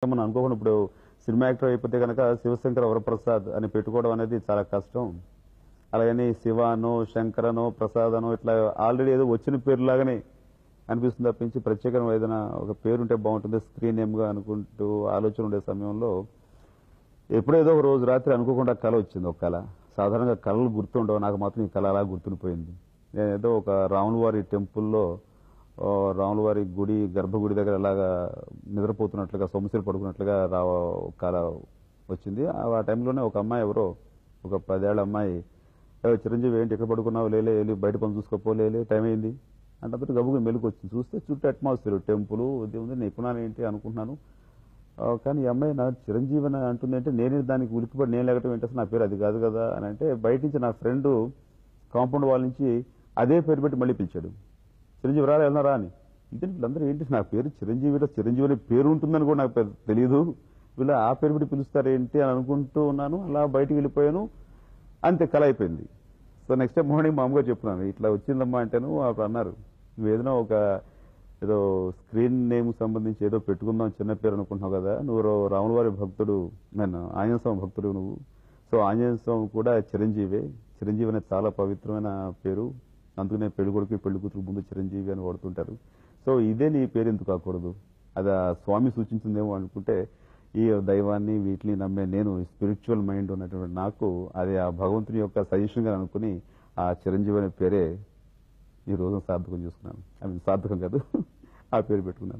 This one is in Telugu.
మనం అనుకోకుండా ఇప్పుడు సినిమా యాక్టర్ అయిపోతే కనుక శివశంకర వరప్రసాద్ అని పెట్టుకోవడం అనేది చాలా కష్టం. అలాగని శివానో శంకరనో ప్రసాదనో ఇట్లా ఆల్రెడీ ఏదో వచ్చిన పేరు లాగానే అనిపిస్తుంది తప్పించి ప్రత్యేకంగా ఏదైనా ఒక పేరు ఉంటే బాగుంటుంది స్క్రీన్ నేమ్ గా అనుకుంటూ ఆలోచన ఉండే సమయంలో ఎప్పుడేదో ఒక రోజు రాత్రి అనుకోకుండా కళ వచ్చింది. ఒక కళ, సాధారణంగా కళలు గుర్తుండవు, నాకు మాత్రం ఈ కళ అలా గుర్తుండిపోయింది. నేనేదో ఒక రాములవారి టెంపుల్లో రాములవారి గుడి గర్భగుడి దగ్గర అలాగా నిద్రపోతున్నట్లుగా సొమ్మసిలు పడుకున్నట్లుగా కళ వచ్చింది. ఆ టైంలోనే ఒక అమ్మాయి ఎవరో ఒక 10 ఏళ్ల అమ్మాయి, చిరంజీవి ఏంటి ఎక్కడ పడుకున్నావు, లేలే వెళ్ళి బయట పని చూసుకోపో, లేలే టైం అయింది అంటే గబుగా మెలకు వచ్చింది. చూస్తే చుట్టూ అట్మాస్ఫియర్ టెంపుల్ ఉంది, నేను ఏంటి అనుకుంటున్నాను. కానీ ఈ అమ్మాయి నా చిరంజీవి అని అంటుంది అంటే నేనే దానికి ఉలిక్కిపడి నేను లేకటం ఏంటి, అసలు నా పేరు అది కాదు కదా అని అంటే బయట నుంచి నా ఫ్రెండ్ కాంపౌండ్ వాళ్ళ నుంచి అదే పేరు పెట్టి మళ్ళీ పిలిచాడు, చిరంజీవి రారా వెళ్తున్నారా అని. ఇదే వీళ్ళందరూ ఏంటి నా పేరు చిరంజీవి అనే పేరు ఉంటుందని కూడా నాకు తెలియదు, వీళ్ళు ఆ పేరు పెట్టి పిలుస్తారేంటి అని అనుకుంటూ ఉన్నాను. అలా బయటికి వెళ్ళిపోయాను, అంతే కళ అయిపోయింది. సో నెక్స్ట్ టైం మార్నింగ్ మా అమ్మగారు చెప్తున్నాను ఇట్లా వచ్చిందమ్మా అంటేను అప్పుడు అన్నారు, నువ్వు ఏదైనా ఏదో స్క్రీన్ నేమ్ సంబంధించి ఏదో పెట్టుకుందాం చిన్న పేరు అనుకుంటున్నావు కదా, నువ్వు రాములవారి భక్తుడు, నేను ఆంజనేయ స్వామి భక్తుడు నువ్వు. సో ఆంజనేయ స్వామి కూడా చిరంజీవి అనేది చాలా పవిత్రమైన పేరు, అందుకనే పెళ్లి కొడుకు పెళ్లి కూతురు ముందు చిరంజీవి అని వాడుతుంటారు. సో ఇదే నీ పేరు ఎందుకు కాకూడదు, అది ఆ స్వామి సూచించిందేమో అనుకుంటే ఈ దైవాన్ని వీటిని నమ్మే నేను స్పిరిచువల్ మైండ్ ఉన్నటువంటి నాకు అది ఆ భగవంతుని యొక్క సజెషన్ గా అనుకుని ఆ చిరంజీవి అనే పేరే ఈ రోజు సార్థకం చేసుకున్నాను. సార్థకం కాదు, ఆ పేరు పెట్టుకున్నాను.